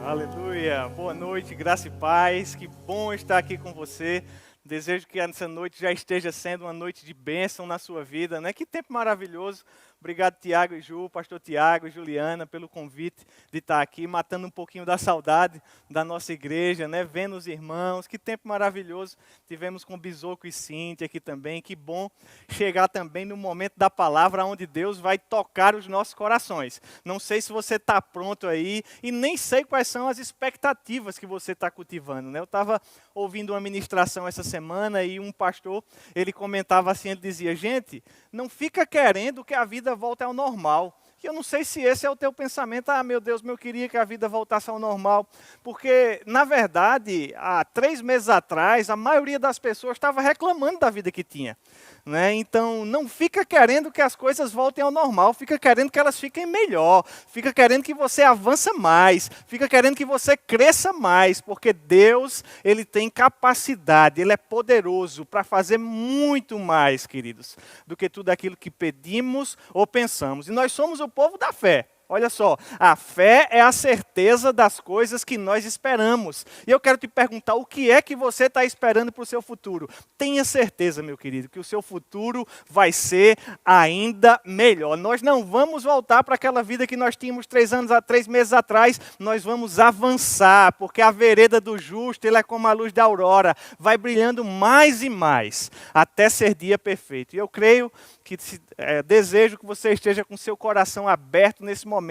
Aleluia, boa noite, graça e paz, que bom estar aqui com você. Desejo que essa noite já esteja sendo uma noite de bênção na sua vida, né? Que tempo maravilhoso. Obrigado, Tiago e Ju, pastor Tiago e Juliana, pelo convite de estar aqui, matando um pouquinho da saudade da nossa igreja, né? Vendo os irmãos, que tempo maravilhoso. Tivemos com Bisoco e Cíntia aqui também, que bom chegar também no momento da palavra onde Deus vai tocar os nossos corações. Não sei se você está pronto aí e nem sei quais são as expectativas que você está cultivando, né? Eu estava ouvindo uma ministração essa semana e um pastor, ele comentava assim, ele dizia, gente, não fica querendo que a vida volte ao normal. E eu não sei se esse é o teu pensamento, meu Deus, eu queria que a vida voltasse ao normal, porque, na verdade, há 3 meses atrás, a maioria das pessoas estava reclamando da vida que tinha. Né? Então, não fica querendo que as coisas voltem ao normal, fica querendo que elas fiquem melhor, fica querendo que você avance mais, fica querendo que você cresça mais, porque Deus, Ele tem capacidade, Ele é poderoso para fazer muito mais, queridos, do que tudo aquilo que pedimos ou pensamos. E nós somos o povo da fé. Olha só, a fé é a certeza das coisas que nós esperamos. E eu quero te perguntar, o que é que você está esperando para o seu futuro? Tenha certeza, meu querido, que o seu futuro vai ser ainda melhor. Nós não vamos voltar para aquela vida que nós tínhamos 3 meses atrás. Nós vamos avançar, porque a vereda do justo, ele é como a luz da aurora, vai brilhando mais e mais, até ser dia perfeito. E eu creio que desejo que você esteja com seu coração aberto nesse momento,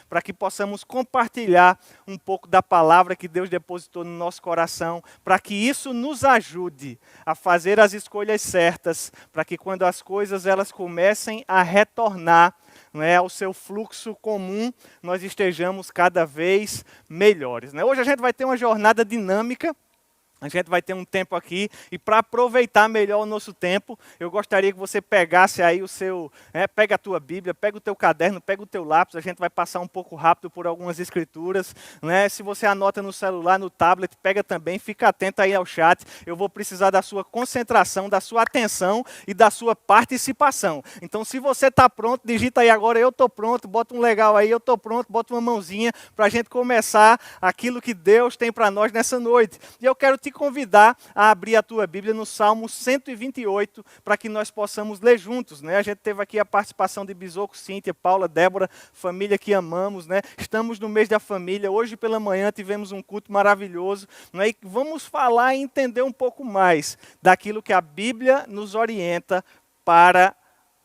para que possamos compartilhar um pouco da palavra que Deus depositou no nosso coração, para que isso nos ajude a fazer as escolhas certas, para que quando as coisas elas comecem a retornar, não é, ao seu fluxo comum, nós estejamos cada vez melhores. Né? Hoje a gente vai ter uma jornada dinâmica. A gente vai ter um tempo aqui e para aproveitar melhor o nosso tempo, eu gostaria que você pegasse aí o seu, pega a tua Bíblia, pega o teu caderno, pega o teu lápis, a gente vai passar um pouco rápido por algumas escrituras, né? Se você anota no celular, no tablet, pega também, fica atento aí ao chat, eu vou precisar da sua concentração, da sua atenção e da sua participação. Então se você está pronto, digita aí agora, eu estou pronto, bota um legal aí, eu estou pronto, bota uma mãozinha para a gente começar aquilo que Deus tem para nós nessa noite. E eu quero te convidar a abrir a tua Bíblia no Salmo 128, para que nós possamos ler juntos, né? A gente teve aqui a participação de Bisoco, Cíntia, Paula, Débora, família que amamos, né? Estamos no mês da família, hoje pela manhã tivemos um culto maravilhoso, né? E vamos falar e entender um pouco mais daquilo que a Bíblia nos orienta para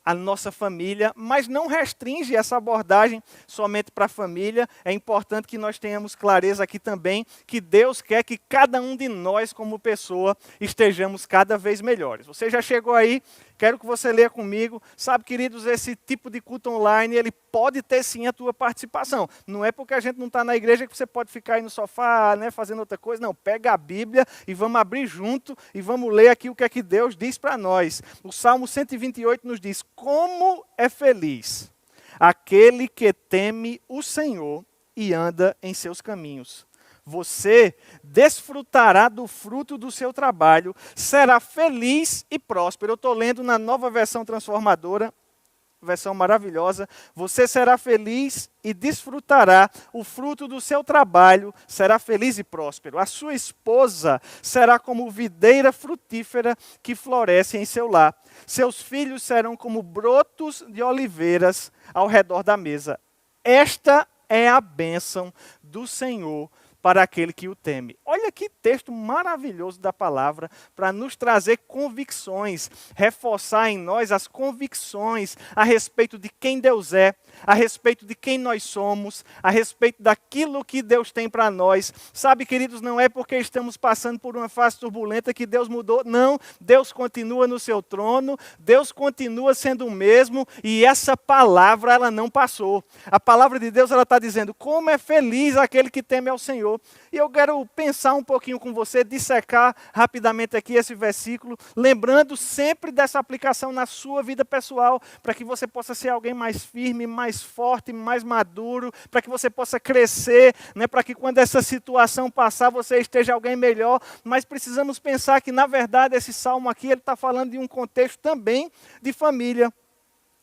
a nossa família, mas não restringe essa abordagem somente para a família. É importante que nós tenhamos clareza aqui também que Deus quer que cada um de nós, como pessoa, estejamos cada vez melhores. Você já chegou aí? Quero que você leia comigo. Sabe, queridos, esse tipo de culto online, ele pode ter sim a tua participação. Não é porque a gente não está na igreja que você pode ficar aí no sofá, né, fazendo outra coisa. Não, pega a Bíblia e vamos abrir junto e vamos ler aqui o que é que Deus diz para nós. O Salmo 128 nos diz, como é feliz aquele que teme o Senhor e anda em seus caminhos. Você desfrutará do fruto do seu trabalho, será feliz e próspero. Eu estou lendo na nova versão transformadora, versão maravilhosa. Você será feliz e desfrutará o fruto do seu trabalho, será feliz e próspero. A sua esposa será como videira frutífera que floresce em seu lar. Seus filhos serão como brotos de oliveiras ao redor da mesa. Esta é a bênção do Senhor para aquele que o teme. Olha que texto maravilhoso da palavra para nos trazer convicções, reforçar em nós as convicções a respeito de quem Deus é, a respeito de quem nós somos, a respeito daquilo que Deus tem para nós. Sabe, queridos, não é porque estamos passando por uma fase turbulenta que Deus mudou. Não, Deus continua no seu trono, Deus continua sendo o mesmo e essa palavra ela não passou. A palavra de Deus ela está dizendo como é feliz aquele que teme ao Senhor. E eu quero pensar um pouquinho com você, dissecar rapidamente aqui esse versículo, lembrando sempre dessa aplicação na sua vida pessoal, para que você possa ser alguém mais firme, mais forte, mais maduro, para que você possa crescer, né, para que quando essa situação passar, você esteja alguém melhor. Mas precisamos pensar que, na verdade, esse salmo aqui, ele está falando de um contexto também de família.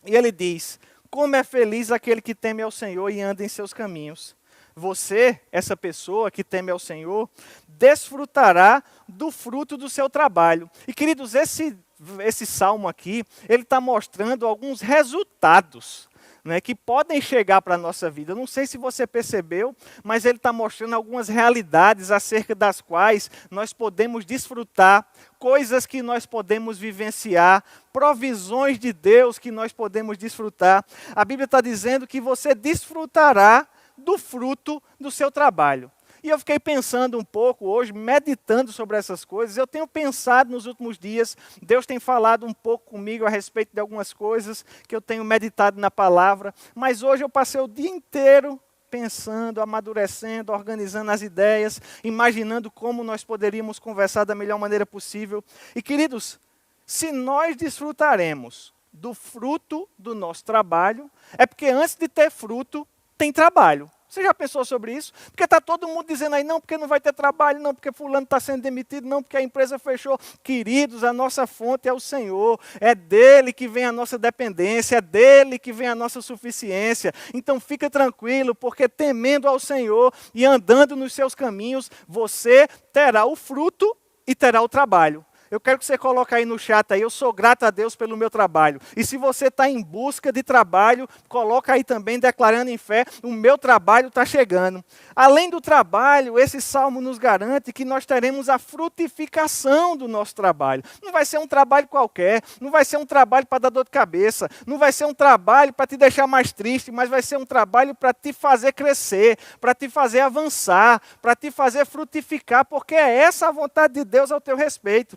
E ele diz, como é feliz aquele que teme ao Senhor e anda em seus caminhos. você, essa pessoa que teme ao Senhor, desfrutará do fruto do seu trabalho. E queridos, esse salmo aqui, ele está mostrando alguns resultados, né, que podem chegar para a nossa vida. Eu não sei se você percebeu, mas ele está mostrando algumas realidades acerca das quais nós podemos desfrutar, coisas que nós podemos vivenciar, provisões de Deus que nós podemos desfrutar. A Bíblia está dizendo que você desfrutará do fruto do seu trabalho. E eu fiquei pensando um pouco hoje, meditando sobre essas coisas. Eu tenho pensado nos últimos dias, Deus tem falado um pouco comigo a respeito de algumas coisas que eu tenho meditado na palavra. Mas hoje eu passei o dia inteiro pensando, amadurecendo, organizando as ideias, imaginando como nós poderíamos conversar da melhor maneira possível. E queridos, se nós desfrutaremos do fruto do nosso trabalho, é porque antes de ter fruto, tem trabalho. Você já pensou sobre isso? Porque está todo mundo dizendo aí, não, porque não vai ter trabalho, não, porque fulano está sendo demitido, não, porque a empresa fechou. Queridos, a nossa fonte é o Senhor, é dele que vem a nossa dependência, é dele que vem a nossa suficiência. Então fica tranquilo, porque temendo ao Senhor e andando nos seus caminhos, você terá o fruto e terá o trabalho. Eu quero que você coloque aí no chat aí, eu sou grato a Deus pelo meu trabalho. E se você está em busca de trabalho, coloca aí também, declarando em fé, o meu trabalho está chegando. Além do trabalho, esse salmo nos garante que nós teremos a frutificação do nosso trabalho. Não vai ser um trabalho qualquer, não vai ser um trabalho para dar dor de cabeça, não vai ser um trabalho para te deixar mais triste, mas vai ser um trabalho para te fazer crescer, para te fazer avançar, para te fazer frutificar, porque é essa a vontade de Deus ao teu respeito.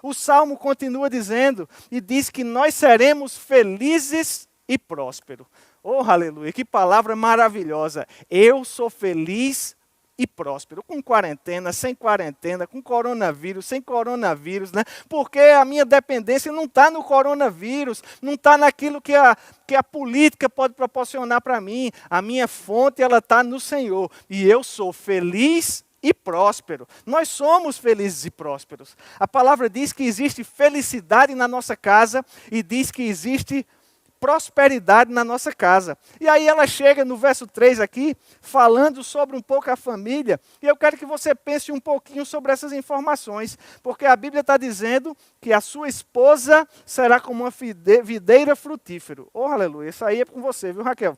O Salmo continua dizendo, e diz que nós seremos felizes e prósperos. Oh, aleluia, que palavra maravilhosa. Eu sou feliz e próspero, com quarentena, sem quarentena, com coronavírus, sem coronavírus, né? Porque a minha dependência não está no coronavírus, não está naquilo que a política pode proporcionar para mim. A minha fonte, ela está no Senhor. E eu sou feliz e próspero. Nós somos felizes e prósperos. A palavra diz que existe felicidade na nossa casa e diz que existe prosperidade na nossa casa. E aí ela chega no verso 3 aqui, falando sobre um pouco a família, e eu quero que você pense um pouquinho sobre essas informações, porque a Bíblia está dizendo que a sua esposa será como uma videira frutífera. Oh, aleluia, isso aí é com você, viu, Raquel?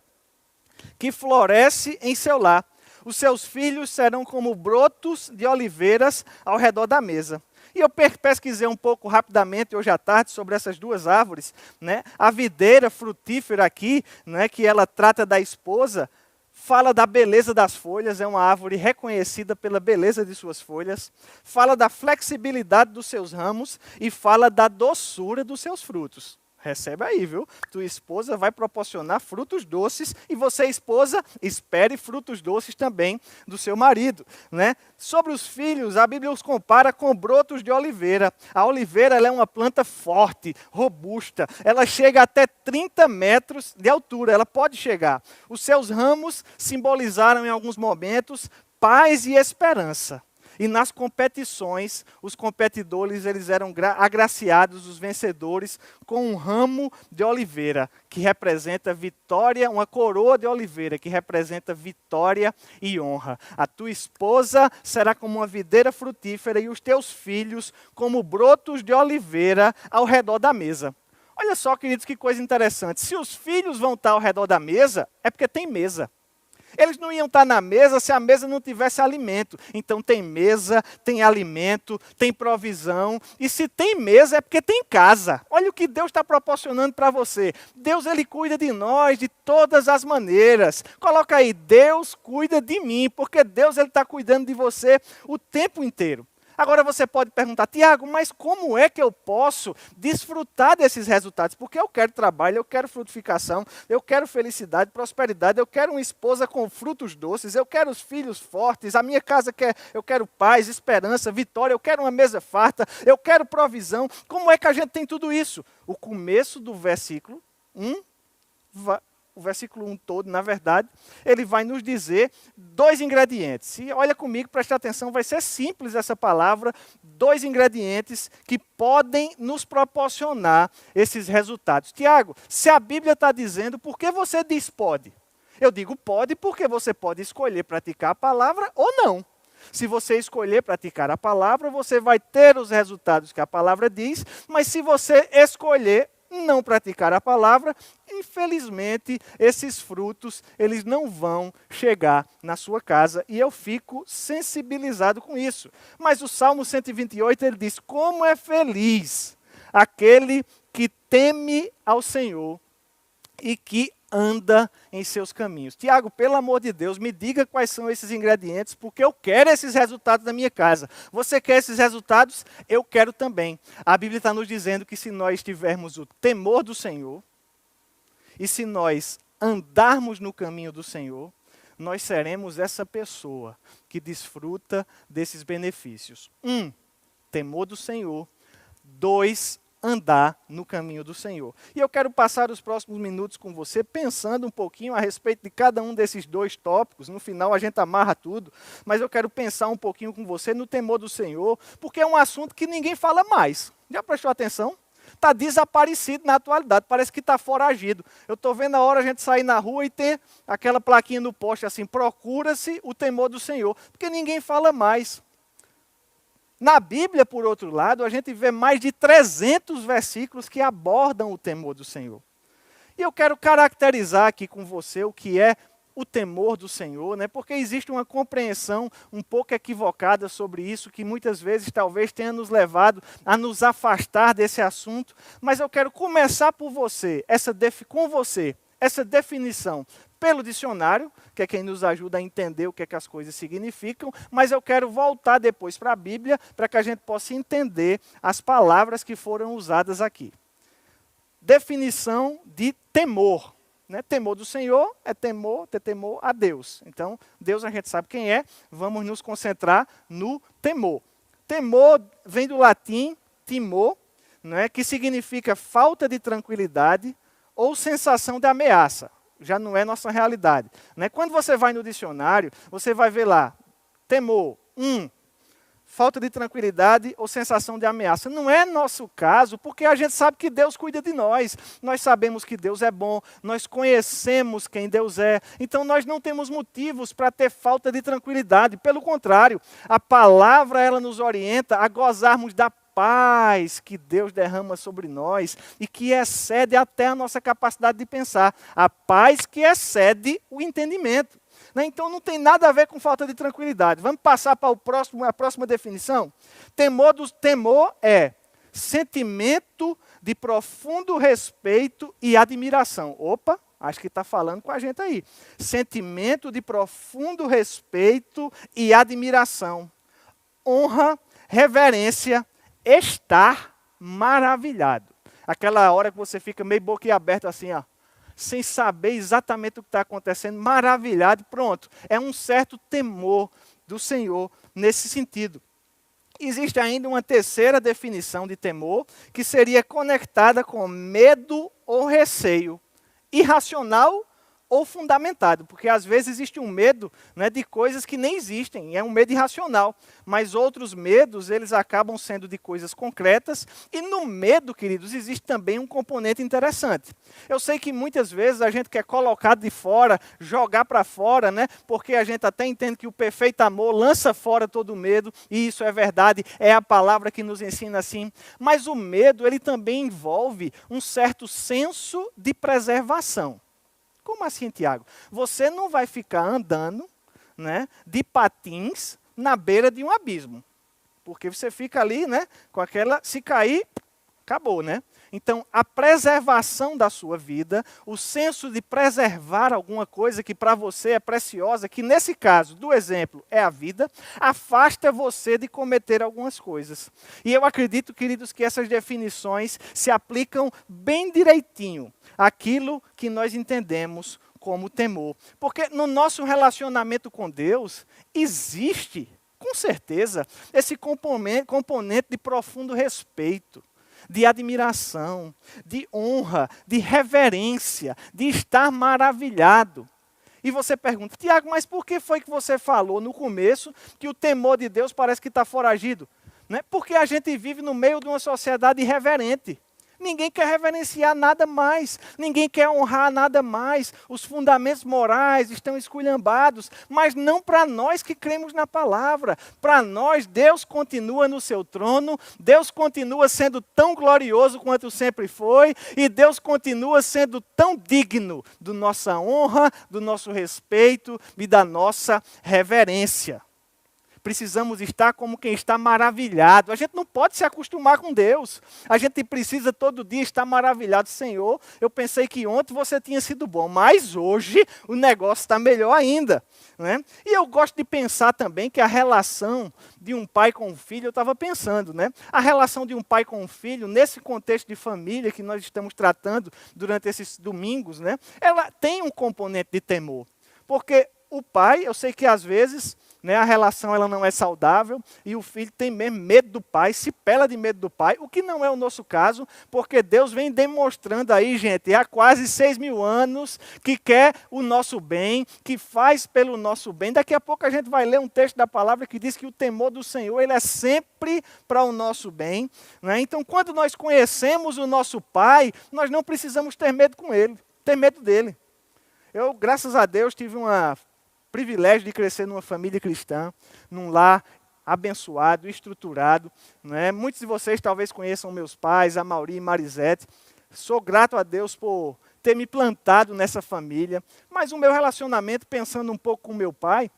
Que floresce em seu lar. Os seus filhos serão como brotos de oliveiras ao redor da mesa. E eu pesquisei um pouco rapidamente hoje à tarde sobre essas duas árvores, né? A videira frutífera aqui, né, que ela trata da esposa, fala da beleza das folhas, é uma árvore reconhecida pela beleza de suas folhas, fala da flexibilidade dos seus ramos e fala da doçura dos seus frutos. Recebe aí, viu? Tua esposa vai proporcionar frutos doces e você, esposa, espere frutos doces também do seu marido, né? Sobre os filhos, a Bíblia os compara com brotos de oliveira. A oliveira, ela é uma planta forte, robusta. Ela chega até 30 metros de altura, ela pode chegar. Os seus ramos simbolizaram em alguns momentos paz e esperança. E nas competições, os competidores eles eram agraciados, os vencedores, com um ramo de oliveira, que representa vitória, uma coroa de oliveira, que representa vitória e honra. A tua esposa será como uma videira frutífera e os teus filhos como brotos de oliveira ao redor da mesa. Olha só, queridos, que coisa interessante. Se os filhos vão estar ao redor da mesa, é porque tem mesa. Eles não iam estar na mesa se a mesa não tivesse alimento. Então tem mesa, tem alimento, tem provisão. E se tem mesa é porque tem casa. Olha o que Deus está proporcionando para você. Deus, Ele cuida de nós de todas as maneiras. Coloca aí, Deus cuida de mim, porque Deus Ele está cuidando de você o tempo inteiro. Agora você pode perguntar, Tiago, mas como é que eu posso desfrutar desses resultados? Porque eu quero trabalho, eu quero frutificação, eu quero felicidade, prosperidade, eu quero uma esposa com frutos doces, eu quero os filhos fortes, a minha casa eu quero paz, esperança, vitória, eu quero uma mesa farta, eu quero provisão. Como é que a gente tem tudo isso? O começo do versículo 1 o versículo 1 todo, na verdade, ele vai nos dizer 2 ingredientes. E olha comigo, preste atenção, vai ser simples essa palavra, 2 ingredientes que podem nos proporcionar esses resultados. Tiago, se a Bíblia está dizendo, por que você diz pode? Eu digo pode porque você pode escolher praticar a palavra ou não. Se você escolher praticar a palavra, você vai ter os resultados que a palavra diz, mas se você escolher não praticar a palavra, infelizmente, esses frutos, eles não vão chegar na sua casa, e eu fico sensibilizado com isso. Mas o Salmo 128, ele diz, como é feliz aquele que teme ao Senhor e que anda em seus caminhos. Tiago, pelo amor de Deus, me diga quais são esses ingredientes, porque eu quero esses resultados na minha casa. Você quer esses resultados? Eu quero também. A Bíblia está nos dizendo que se nós tivermos o temor do Senhor, e se nós andarmos no caminho do Senhor, nós seremos essa pessoa que desfruta desses benefícios. 1, temor do Senhor. 2, andar no caminho do Senhor. E eu quero passar os próximos minutos com você pensando um pouquinho a respeito de cada um desses 2 tópicos. No final a gente amarra tudo, mas eu quero pensar um pouquinho com você no temor do Senhor, porque é um assunto que ninguém fala mais. Já prestou atenção? Está desaparecido na atualidade, parece que está foragido. Eu estou vendo a hora a gente sair na rua e ter aquela plaquinha no poste assim, procura-se o temor do Senhor, porque ninguém fala mais. Na Bíblia, por outro lado, a gente vê mais de 300 versículos que abordam o temor do Senhor. E eu quero caracterizar aqui com você o que é o temor do Senhor, né? Porque existe uma compreensão um pouco equivocada sobre isso, que muitas vezes talvez tenha nos levado a nos afastar desse assunto. Mas eu quero começar por você, com você, essa definição pelo dicionário, que é quem nos ajuda a entender o que é que as coisas significam, mas eu quero voltar depois para a Bíblia, para que a gente possa entender as palavras que foram usadas aqui. Definição de temor. Né? Temor do Senhor é temor, ter temor a Deus. Então, Deus a gente sabe quem é, vamos nos concentrar no temor. Temor vem do latim timor, né? Que significa falta de tranquilidade ou sensação de ameaça. Já não é nossa realidade. Né? Quando você vai no dicionário, você vai ver lá, temor, falta de tranquilidade ou sensação de ameaça. Não é nosso caso, porque a gente sabe que Deus cuida de nós. Nós sabemos que Deus é bom, nós conhecemos quem Deus é. Então nós não temos motivos para ter falta de tranquilidade. Pelo contrário, a palavra ela nos orienta a gozarmos da paz que Deus derrama sobre nós e que excede até a nossa capacidade de pensar. A paz que excede o entendimento. Então não tem nada a ver com falta de tranquilidade. Vamos passar para a próxima definição? Temor é sentimento de profundo respeito e admiração. Opa, acho que está falando com a gente aí. Sentimento de profundo respeito e admiração. Honra, reverência, estar maravilhado. Aquela hora que você fica meio boquiaberto assim, ó, sem saber exatamente o que está acontecendo, maravilhado, pronto. É um certo temor do Senhor nesse sentido. Existe ainda uma terceira definição de temor, que seria conectada com medo ou receio, irracional ou fundamentado, porque às vezes existe um medo, né, de coisas que nem existem, é um medo irracional, mas outros medos, eles acabam sendo de coisas concretas, e no medo, queridos, existe também um componente interessante. Eu sei que muitas vezes a gente quer colocar de fora, jogar para fora, né, porque a gente até entende que o perfeito amor lança fora todo medo, e isso é verdade, é a palavra que nos ensina assim, mas o medo, ele também envolve um certo senso de preservação. Como assim, Tiago? Você não vai ficar andando, né, de patins na beira de um abismo. Porque você fica ali, né, com aquela, se cair, acabou, né? Então, a preservação da sua vida, o senso de preservar alguma coisa que para você é preciosa, que nesse caso, do exemplo, é a vida, afasta você de cometer algumas coisas. E eu acredito, queridos, que essas definições se aplicam bem direitinho àquilo que nós entendemos como temor. Porque no nosso relacionamento com Deus, existe, com certeza, esse componente de profundo respeito, de admiração, de honra, de reverência, de estar maravilhado. E você pergunta, Tiago, mas por que foi que você falou no começo que o temor de Deus parece que está foragido? Né? Porque a gente vive no meio de uma sociedade irreverente. Ninguém quer reverenciar nada mais, ninguém quer honrar nada mais. Os fundamentos morais estão esculhambados, mas não para nós que cremos na palavra. Para nós, Deus continua no seu trono, Deus continua sendo tão glorioso quanto sempre foi, e Deus continua sendo tão digno da nossa honra, do nosso respeito e da nossa reverência. Precisamos estar como quem está maravilhado. A gente não pode se acostumar com Deus. A gente precisa todo dia estar maravilhado. Senhor, eu pensei que ontem você tinha sido bom, mas hoje o negócio está melhor ainda. Né? E eu gosto de pensar também que a relação de um pai com um filho, eu estava pensando, né? A relação de um pai com um filho, nesse contexto de família que nós estamos tratando durante esses domingos, né? Ela tem um componente de temor. Porque o pai, eu sei que às vezes, né, a relação ela não é saudável e o filho tem mesmo medo do pai, se pela de medo do pai, o que não é o nosso caso, porque Deus vem demonstrando aí, gente, há quase 6.000 anos, que quer o nosso bem, que faz pelo nosso bem. Daqui a pouco a gente vai ler um texto da palavra que diz que o temor do Senhor, ele é sempre para o nosso bem. Né? Então, quando nós conhecemos o nosso pai, nós não precisamos ter medo com ele, ter medo dele. Eu, graças a Deus, tive privilégio de crescer numa família cristã, num lar abençoado, estruturado. Né? Muitos de vocês talvez conheçam meus pais, a Mauri e Marisete. Sou grato a Deus por ter me plantado nessa família. Mas o meu relacionamento, pensando um pouco com meu pai,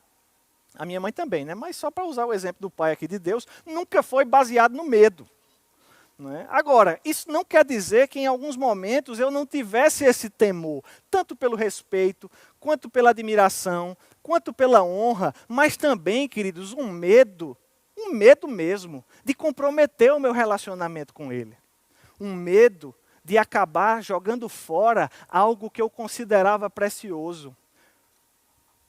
a minha mãe também, né? Mas só para usar o exemplo do pai aqui de Deus, nunca foi baseado no medo. Né? Agora, isso não quer dizer que em alguns momentos eu não tivesse esse temor, tanto pelo respeito, quanto pela admiração, quanto pela honra, mas também, queridos, um medo mesmo, de comprometer o meu relacionamento com ele. Um medo de acabar jogando fora algo que eu considerava precioso.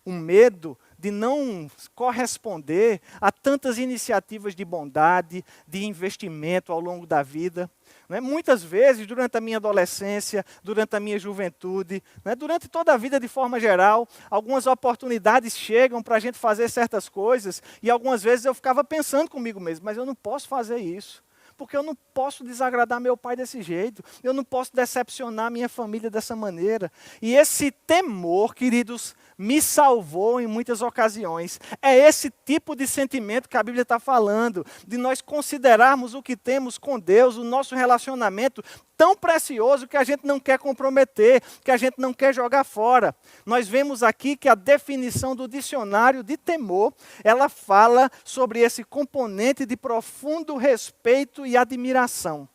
Um medo de não corresponder a tantas iniciativas de bondade, de investimento ao longo da vida. Né? Muitas vezes, durante a minha adolescência, durante a minha juventude, né? Durante toda a vida de forma geral, algumas oportunidades chegam para a gente fazer certas coisas, e algumas vezes eu ficava pensando comigo mesmo, mas eu não posso fazer isso. Porque eu não posso desagradar meu pai desse jeito, eu não posso decepcionar minha família dessa maneira. E esse temor, queridos, me salvou em muitas ocasiões. É esse tipo de sentimento que a Bíblia está falando, de nós considerarmos o que temos com Deus, o nosso relacionamento tão precioso que a gente não quer comprometer, que a gente não quer jogar fora. Nós vemos aqui que a definição do dicionário de temor, ela fala sobre esse componente de profundo respeito e admiração.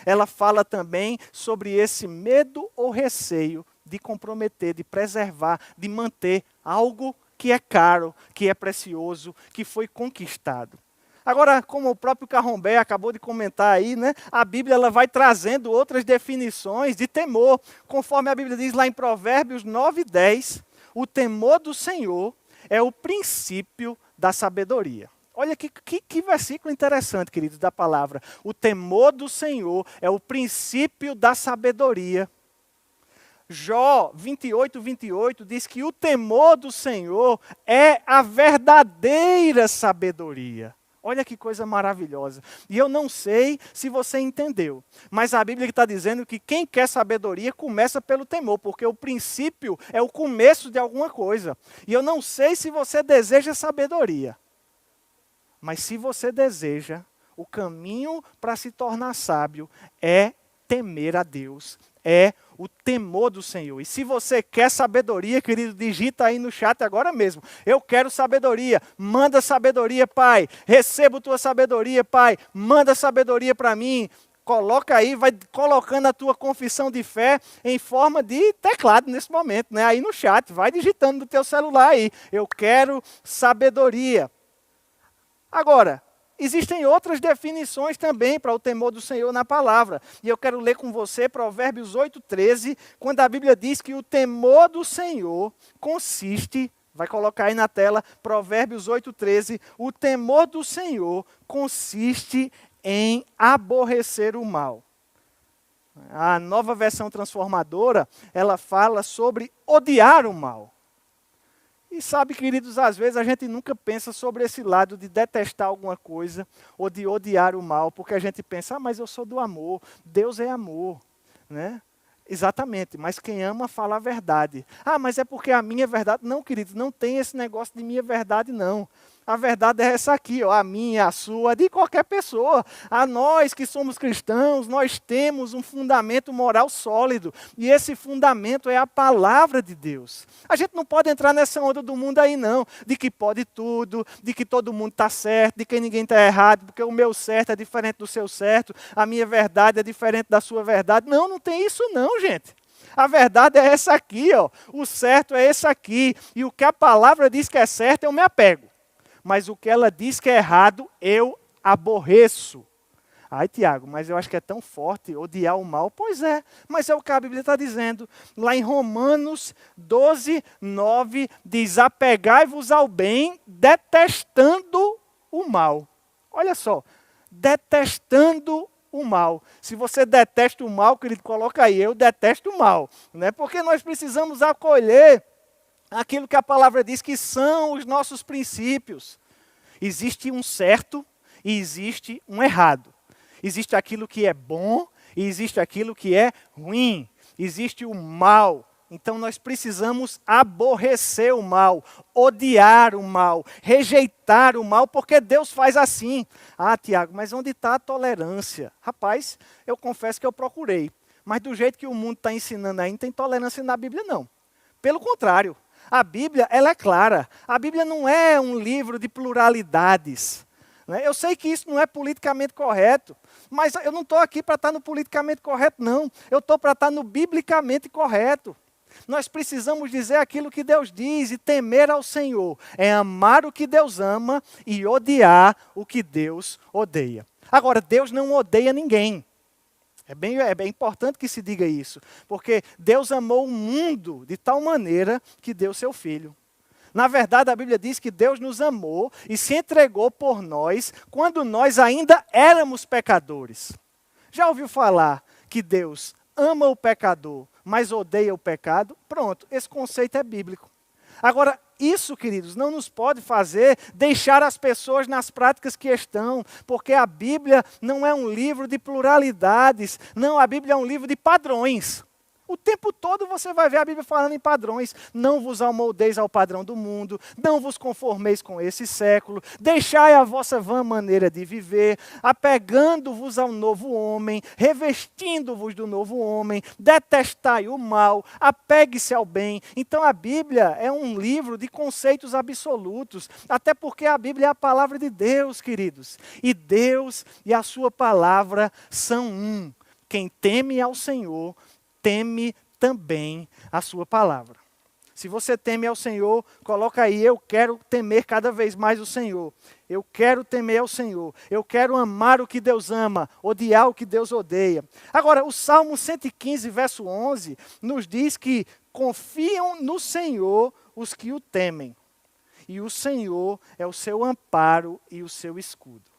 Ela fala também sobre esse medo ou receio de comprometer, de preservar, de manter algo que é caro, que é precioso, que foi conquistado. Agora, como o próprio Carrombé acabou de comentar aí, né, a Bíblia ela vai trazendo outras definições de temor. Conforme a Bíblia diz lá em Provérbios 9:10, o temor do Senhor é o princípio da sabedoria. Olha que versículo interessante, queridos, da palavra. O temor do Senhor é o princípio da sabedoria. Jó 28:28 diz que o temor do Senhor é a verdadeira sabedoria. Olha que coisa maravilhosa. E eu não sei se você entendeu, mas a Bíblia está dizendo que quem quer sabedoria começa pelo temor, porque o princípio é o começo de alguma coisa. E eu não sei se você deseja sabedoria, mas se você deseja, o caminho para se tornar sábio é temer a Deus, é o temor do Senhor. E se você quer sabedoria, querido, digita aí no chat agora mesmo. Eu quero sabedoria. Manda sabedoria, Pai. Recebo tua sabedoria, Pai. Manda sabedoria para mim. Coloca aí, vai colocando a tua confissão de fé em forma de teclado nesse momento, né? Aí no chat, vai digitando no teu celular aí. Eu quero sabedoria. Agora, existem outras definições também para o temor do Senhor na palavra. E eu quero ler com você Provérbios 8:13, quando a Bíblia diz que o temor do Senhor consiste, vai colocar aí na tela, Provérbios 8:13, o temor do Senhor consiste em aborrecer o mal. A Nova Versão Transformadora, ela fala sobre odiar o mal. E sabe, queridos, às vezes a gente nunca pensa sobre esse lado de detestar alguma coisa ou de odiar o mal, porque a gente pensa, mas eu sou do amor, Deus é amor, né? Exatamente, mas quem ama fala a verdade. Mas é porque a minha verdade. Não, queridos, não tem esse negócio de minha verdade, não. A verdade é essa aqui, ó, a minha, a sua, a de qualquer pessoa. A nós que somos cristãos, nós temos um fundamento moral sólido. E esse fundamento é a palavra de Deus. A gente não pode entrar nessa onda do mundo aí, não. De que pode tudo, de que todo mundo está certo, de que ninguém está errado, porque o meu certo é diferente do seu certo, a minha verdade é diferente da sua verdade. Não, não tem isso não, gente. A verdade é essa aqui, ó. O certo é esse aqui. E o que a palavra diz que é certo, eu me apego. Mas o que ela diz que é errado, eu aborreço. Ai, Tiago, mas eu acho que é tão forte odiar o mal. Pois é, mas é o que a Bíblia está dizendo. Lá em Romanos 12, 9, diz, apegai-vos ao bem, detestando o mal. Olha só, detestando o mal. Se você detesta o mal, querido, coloca aí, eu detesto o mal. Né? Porque nós precisamos acolher aquilo que a palavra diz que são os nossos princípios. Existe um certo e existe um errado. Existe aquilo que é bom e existe aquilo que é ruim. Existe o mal. Então nós precisamos aborrecer o mal, odiar o mal, rejeitar o mal, porque Deus faz assim. Tiago, mas onde está a tolerância? Rapaz, eu confesso que eu procurei. Mas do jeito que o mundo está ensinando aí, não tem tolerância na Bíblia, não. Pelo contrário. A Bíblia, ela é clara. A Bíblia não é um livro de pluralidades. Né? Eu sei que isso não é politicamente correto, mas eu não estou aqui para estar no politicamente correto, não. Eu estou para estar no biblicamente correto. Nós precisamos dizer aquilo que Deus diz e temer ao Senhor. É amar o que Deus ama e odiar o que Deus odeia. Agora, Deus não odeia ninguém. É bem importante que se diga isso, porque Deus amou o mundo de tal maneira que deu seu Filho. Na verdade, a Bíblia diz que Deus nos amou e se entregou por nós quando nós ainda éramos pecadores. Já ouviu falar que Deus ama o pecador, mas odeia o pecado? Pronto, esse conceito é bíblico. Agora, isso, queridos, não nos pode fazer deixar as pessoas nas práticas que estão, porque a Bíblia não é um livro de pluralidades, não, a Bíblia é um livro de padrões. O tempo todo você vai ver a Bíblia falando em padrões. Não vos amoldeis ao padrão do mundo, não vos conformeis com esse século, deixai a vossa vã maneira de viver, apegando-vos ao novo homem, revestindo-vos do novo homem, detestai o mal, apegue-se ao bem. Então a Bíblia é um livro de conceitos absolutos, até porque a Bíblia é a palavra de Deus, queridos. E Deus e a sua palavra são um. Quem teme ao Senhor, teme também a sua palavra. Se você teme ao Senhor, coloca aí, eu quero temer cada vez mais o Senhor. Eu quero temer ao Senhor. Eu quero amar o que Deus ama, odiar o que Deus odeia. Agora, o Salmo 115, verso 11, nos diz que confiam no Senhor os que o temem. E o Senhor é o seu amparo e o seu escudo.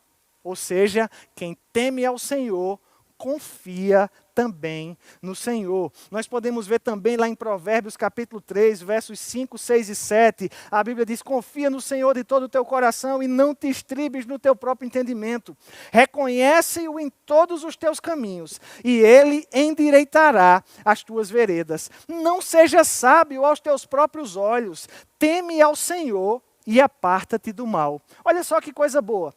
Ou seja, quem teme ao Senhor, confia também no Senhor. Nós podemos ver também lá em Provérbios capítulo 3, versos 5, 6 e 7, a Bíblia diz, confia no Senhor de todo o teu coração e não te estribes no teu próprio entendimento. Reconhece-o em todos os teus caminhos e ele endireitará as tuas veredas. Não seja sábio aos teus próprios olhos, teme ao Senhor e aparta-te do mal. Olha só que coisa boa.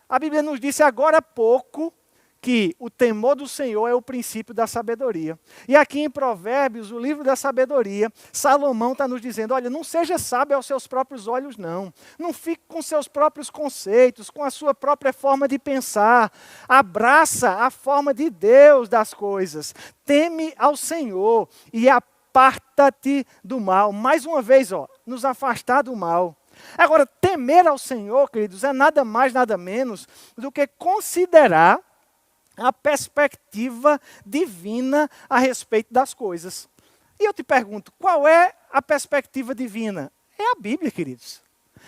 A Bíblia nos disse agora há pouco que o temor do Senhor é o princípio da sabedoria. E aqui em Provérbios, o livro da sabedoria, Salomão está nos dizendo, olha, não seja sábio aos seus próprios olhos, não. Não fique com seus próprios conceitos, com a sua própria forma de pensar. Abraça a forma de Deus das coisas. Teme ao Senhor e aparta-te do mal. Mais uma vez, nos afastar do mal. Agora, temer ao Senhor, queridos, é nada mais, nada menos do que considerar a perspectiva divina a respeito das coisas. E eu te pergunto, qual é a perspectiva divina? É a Bíblia, queridos.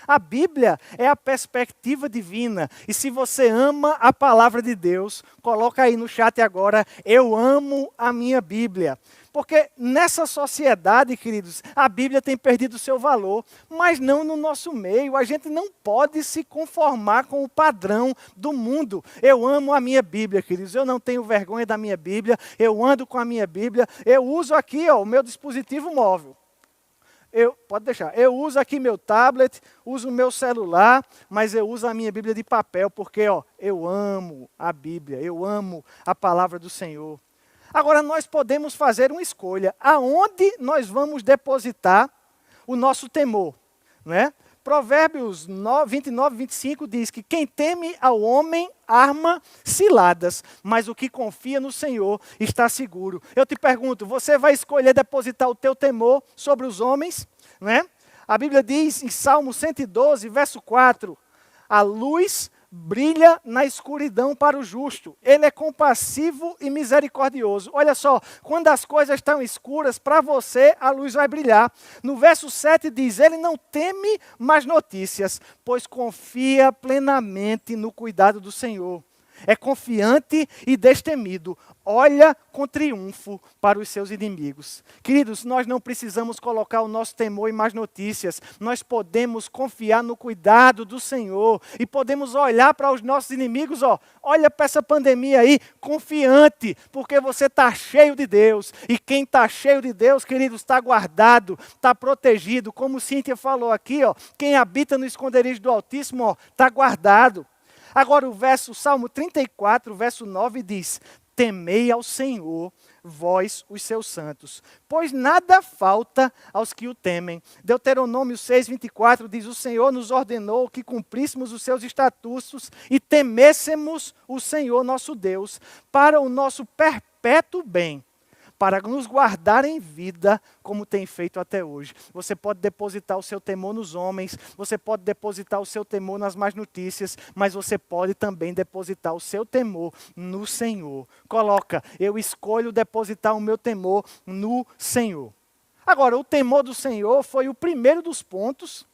A Bíblia é a perspectiva divina. E se você ama a palavra de Deus, coloca aí no chat agora, eu amo a minha Bíblia. Porque nessa sociedade, queridos, a Bíblia tem perdido o seu valor, mas não no nosso meio. A gente não pode se conformar com o padrão do mundo. Eu amo a minha Bíblia, queridos. Eu não tenho vergonha da minha Bíblia. Eu ando com a minha Bíblia. Eu uso aqui o meu dispositivo móvel. Pode deixar. Eu uso aqui meu tablet, uso o meu celular, mas eu uso a minha Bíblia de papel, porque eu amo a Bíblia, eu amo a palavra do Senhor. Agora, nós podemos fazer uma escolha. Aonde nós vamos depositar o nosso temor? Não é? Provérbios 29, 25 diz que quem teme ao homem arma ciladas, mas o que confia no Senhor está seguro. Eu te pergunto, você vai escolher depositar o teu temor sobre os homens? Não é? A Bíblia diz em Salmo 112, verso 4, a luz brilha na escuridão para o justo. Ele é compassivo e misericordioso. Olha só, quando as coisas estão escuras, para você a luz vai brilhar. No verso 7 diz, ele não teme mais notícias, pois confia plenamente no cuidado do Senhor. É confiante e destemido. Olha com triunfo para os seus inimigos. Queridos, nós não precisamos colocar o nosso temor em más notícias. Nós podemos confiar no cuidado do Senhor. E podemos olhar para os nossos inimigos, olha para essa pandemia aí, confiante, porque você está cheio de Deus. E quem está cheio de Deus, queridos, está guardado, está protegido. Como Cíntia falou aqui, quem habita no esconderijo do Altíssimo, está guardado. Agora o Salmo 34, verso 9 diz, temei ao Senhor, vós os seus santos, pois nada falta aos que o temem. Deuteronômio 6, 24 diz, o Senhor nos ordenou que cumpríssemos os seus estatutos e temêssemos o Senhor nosso Deus, para o nosso perpétuo bem, para nos guardar em vida, como tem feito até hoje. Você pode depositar o seu temor nos homens, você pode depositar o seu temor nas más notícias, mas você pode também depositar o seu temor no Senhor. Coloca, eu escolho depositar o meu temor no Senhor. Agora, o temor do Senhor foi o primeiro dos pontos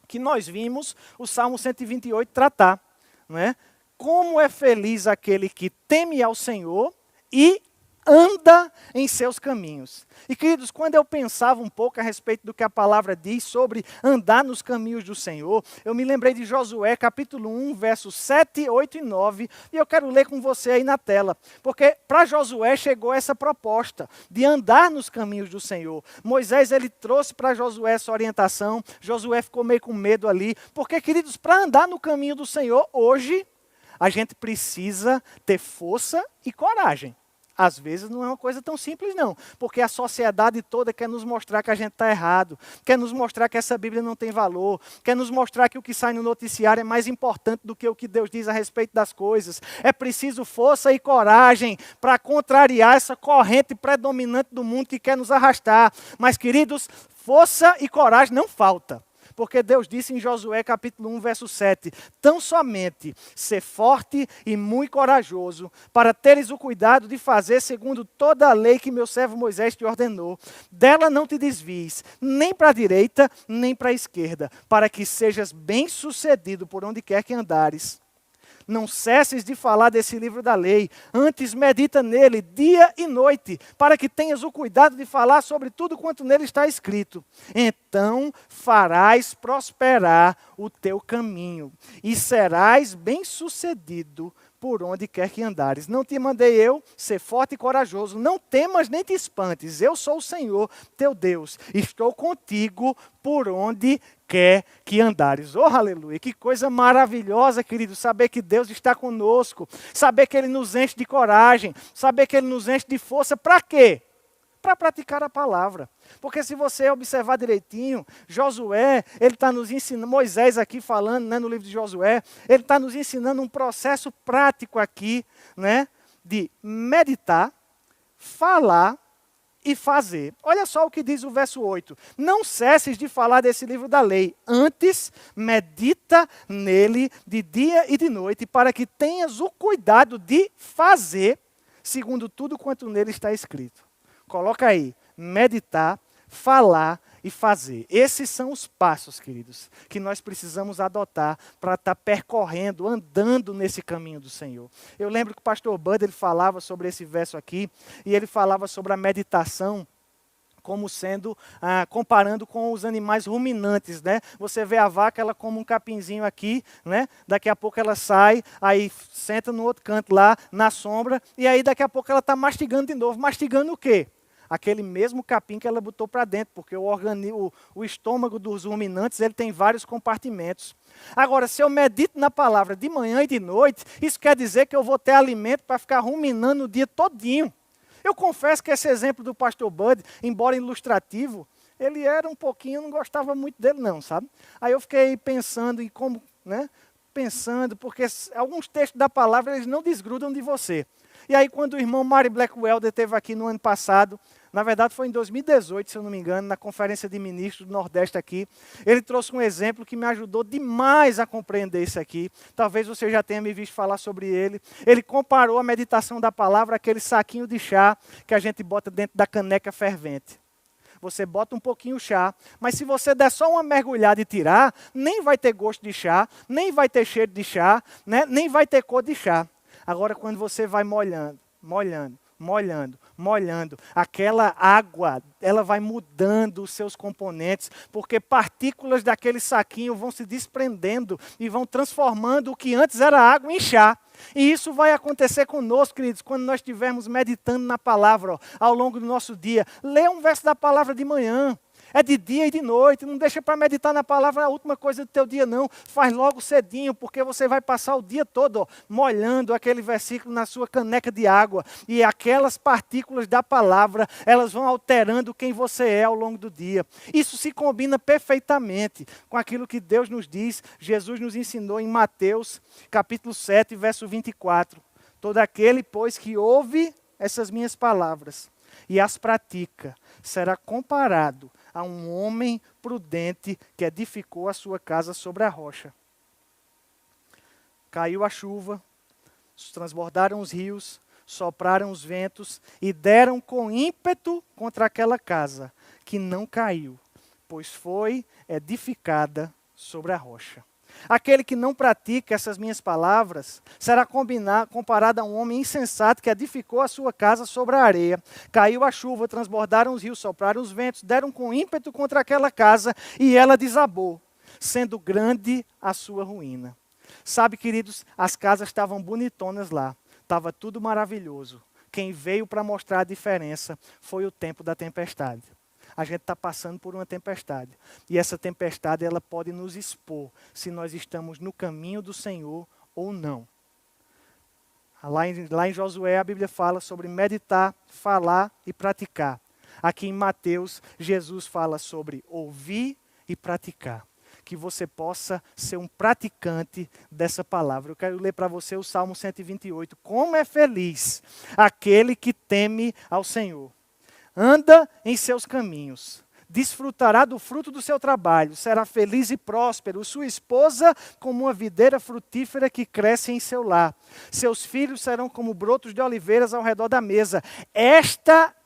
que nós vimos o Salmo 128 tratar. Não é? Como é feliz aquele que teme ao Senhor e anda em seus caminhos. E queridos, quando eu pensava um pouco a respeito do que a palavra diz sobre andar nos caminhos do Senhor, eu me lembrei de Josué, capítulo 1, versos 7, 8 e 9, e eu quero ler com você aí na tela, porque para Josué chegou essa proposta de andar nos caminhos do Senhor. Moisés, ele trouxe para Josué essa orientação, Josué ficou meio com medo ali, porque, queridos, para andar no caminho do Senhor, hoje, a gente precisa ter força e coragem. Às vezes não é uma coisa tão simples não, porque a sociedade toda quer nos mostrar que a gente está errado, quer nos mostrar que essa Bíblia não tem valor, quer nos mostrar que o que sai no noticiário é mais importante do que o que Deus diz a respeito das coisas. É preciso força e coragem para contrariar essa corrente predominante do mundo que quer nos arrastar. Mas, queridos, força e coragem não falta. Porque Deus disse em Josué capítulo 1, verso 7, tão somente ser forte e muito corajoso, para teres o cuidado de fazer segundo toda a lei que meu servo Moisés te ordenou. Dela não te desvies, nem para a direita, nem para a esquerda, para que sejas bem-sucedido por onde quer que andares. Não cesses de falar desse livro da lei, antes medita nele dia e noite, para que tenhas o cuidado de falar sobre tudo quanto nele está escrito. Então farás prosperar o teu caminho, e serás bem-sucedido por onde quer que andares. Não te mandei eu ser forte e corajoso, não temas nem te espantes, eu sou o Senhor teu Deus, estou contigo por onde quer que andares. Oh, aleluia, que coisa maravilhosa, querido, saber que Deus está conosco, saber que Ele nos enche de coragem, saber que Ele nos enche de força, para quê? Para praticar a palavra. Porque se você observar direitinho, Josué, ele está nos ensinando, Moisés aqui falando, no livro de Josué, ele está nos ensinando um processo prático aqui, de meditar, falar e fazer. Olha só o que diz o verso 8. Não cesses de falar desse livro da lei, antes medita nele de dia e de noite, para que tenhas o cuidado de fazer, segundo tudo quanto nele está escrito. Coloca aí, meditar, falar e fazer. Esses são os passos, queridos, que nós precisamos adotar para estar percorrendo, andando nesse caminho do Senhor. Eu lembro que o pastor Bud, ele falava sobre esse verso aqui, e ele falava sobre a meditação como sendo, comparando com os animais ruminantes, né? Você vê a vaca, ela come um capinzinho aqui, né? Daqui a pouco ela sai, aí senta no outro canto lá, na sombra, e aí daqui a pouco ela está mastigando de novo. Mastigando o quê? Aquele mesmo capim que ela botou para dentro, porque o estômago dos ruminantes, ele tem vários compartimentos. Agora, se eu medito na palavra de manhã e de noite, isso quer dizer que eu vou ter alimento para ficar ruminando o dia todinho. Eu confesso que esse exemplo do pastor Bud, embora ilustrativo, ele era um pouquinho, eu não gostava muito dele não, sabe? Aí eu fiquei pensando em como, né? Pensando, porque alguns textos da palavra, eles não desgrudam de você. E aí quando o irmão Mari Blackwelder esteve aqui no ano passado, na verdade foi em 2018, se eu não me engano, na conferência de ministros do Nordeste aqui, ele trouxe um exemplo que me ajudou demais a compreender isso aqui. Talvez você já tenha me visto falar sobre ele. Ele comparou a meditação da palavra àquele saquinho de chá que a gente bota dentro da caneca fervente. Você bota um pouquinho de chá, mas se você der só uma mergulhada e tirar, nem vai ter gosto de chá, nem vai ter cheiro de chá, né? Nem vai ter cor de chá. Agora, quando você vai molhando, aquela água, ela vai mudando os seus componentes, porque partículas daquele saquinho vão se desprendendo e vão transformando o que antes era água em chá. E isso vai acontecer conosco, queridos, quando nós estivermos meditando na palavra, ao longo do nosso dia. Lê um verso da palavra de manhã. É de dia e de noite, não deixa para meditar na palavra a última coisa do teu dia não. Faz logo cedinho, porque você vai passar o dia todo molhando aquele versículo na sua caneca de água. E aquelas partículas da palavra, elas vão alterando quem você é ao longo do dia. Isso se combina perfeitamente com aquilo que Deus nos diz, Jesus nos ensinou em Mateus, capítulo 7, verso 24. Todo aquele, pois, que ouve essas minhas palavras e as pratica, será comparado a um homem prudente que edificou a sua casa sobre a rocha. Caiu a chuva, transbordaram os rios, sopraram os ventos e deram com ímpeto contra aquela casa, que não caiu, pois foi edificada sobre a rocha. Aquele que não pratica essas minhas palavras será comparado a um homem insensato que edificou a sua casa sobre a areia. Caiu a chuva, transbordaram os rios, sopraram os ventos, deram com ímpeto contra aquela casa e ela desabou, sendo grande a sua ruína. Sabe, queridos, as casas estavam bonitonas lá, estava tudo maravilhoso. Quem veio para mostrar a diferença foi o tempo da tempestade. A gente está passando por uma tempestade. E essa tempestade, ela pode nos expor se nós estamos no caminho do Senhor ou não. Lá em Josué, a Bíblia fala sobre meditar, falar e praticar. Aqui em Mateus, Jesus fala sobre ouvir e praticar. Que você possa ser um praticante dessa palavra. Eu quero ler para você o Salmo 128. Como é feliz aquele que teme ao Senhor. Anda em seus caminhos, desfrutará do fruto do seu trabalho, será feliz e próspero, sua esposa como uma videira frutífera que cresce em seu lar. Seus filhos serão como brotos de oliveiras ao redor da mesa.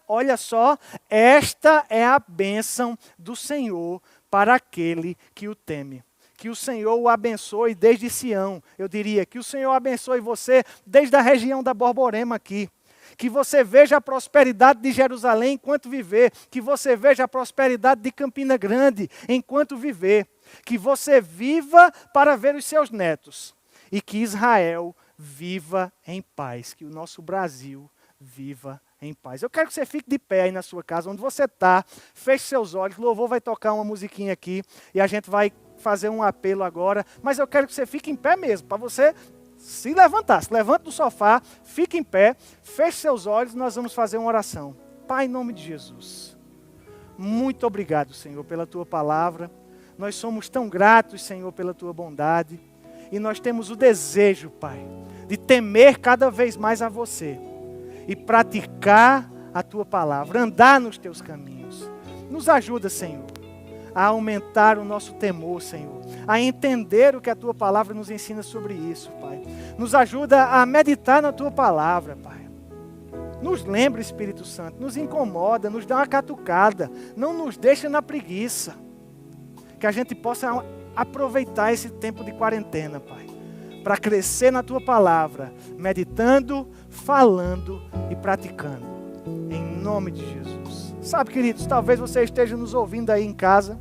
Olha só, esta é a bênção do Senhor para aquele que o teme. Que o Senhor o abençoe desde Sião. Eu diria que o Senhor abençoe você desde a região da Borborema aqui. Que você veja a prosperidade de Jerusalém enquanto viver. Que você veja a prosperidade de Campina Grande enquanto viver. Que você viva para ver os seus netos. E que Israel viva em paz. Que o nosso Brasil viva em paz. Eu quero que você fique de pé aí na sua casa, onde você está. Feche seus olhos. O louvor vai tocar uma musiquinha aqui. E a gente vai fazer um apelo agora. Mas eu quero que você fique em pé mesmo, para você se levantar, se levante do sofá, fique em pé, feche seus olhos e nós vamos fazer uma oração. Pai, em nome de Jesus, muito obrigado, Senhor, pela Tua palavra. Nós somos tão gratos, Senhor, pela Tua bondade. E nós temos o desejo, Pai, de temer cada vez mais a Você. E praticar a Tua palavra, andar nos Teus caminhos. Nos ajuda, Senhor, a aumentar o nosso temor, Senhor. A entender o que a Tua palavra nos ensina sobre isso, Pai. Nos ajuda a meditar na Tua palavra, Pai. Nos lembra, Espírito Santo, nos incomoda, nos dá uma catucada, não nos deixa na preguiça. Que a gente possa aproveitar esse tempo de quarentena, Pai, para crescer na Tua palavra, meditando, falando e praticando. Em nome de Jesus. Sabe, queridos, talvez você esteja nos ouvindo aí em casa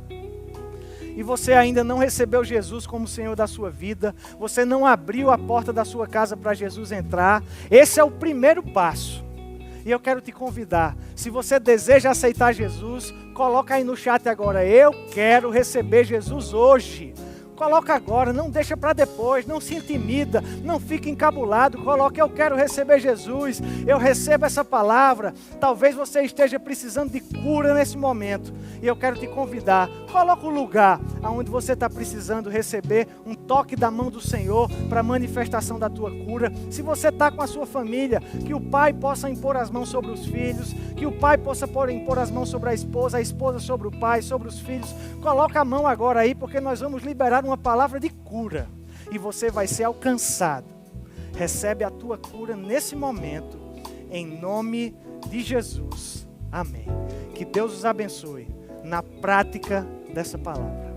e você ainda não recebeu Jesus como Senhor da sua vida, você não abriu a porta da sua casa para Jesus entrar. Esse é o primeiro passo. E eu quero te convidar, se você deseja aceitar Jesus, coloca aí no chat agora, eu quero receber Jesus hoje. Coloca agora, não deixa para depois, não se intimida, não fique encabulado, coloca, eu quero receber Jesus, eu recebo essa palavra. Talvez você esteja precisando de cura nesse momento, e eu quero te convidar, coloca o lugar onde você está precisando receber um toque da mão do Senhor para a manifestação da tua cura. Se você está com a sua família, que o pai possa impor as mãos sobre os filhos, que o pai possa impor as mãos sobre a esposa sobre o pai, sobre os filhos. Coloca a mão agora aí, porque nós vamos liberar uma palavra de cura, e você vai ser alcançado. Recebe a tua cura nesse momento, em nome de Jesus. Amém. Que Deus os abençoe na prática dessa palavra.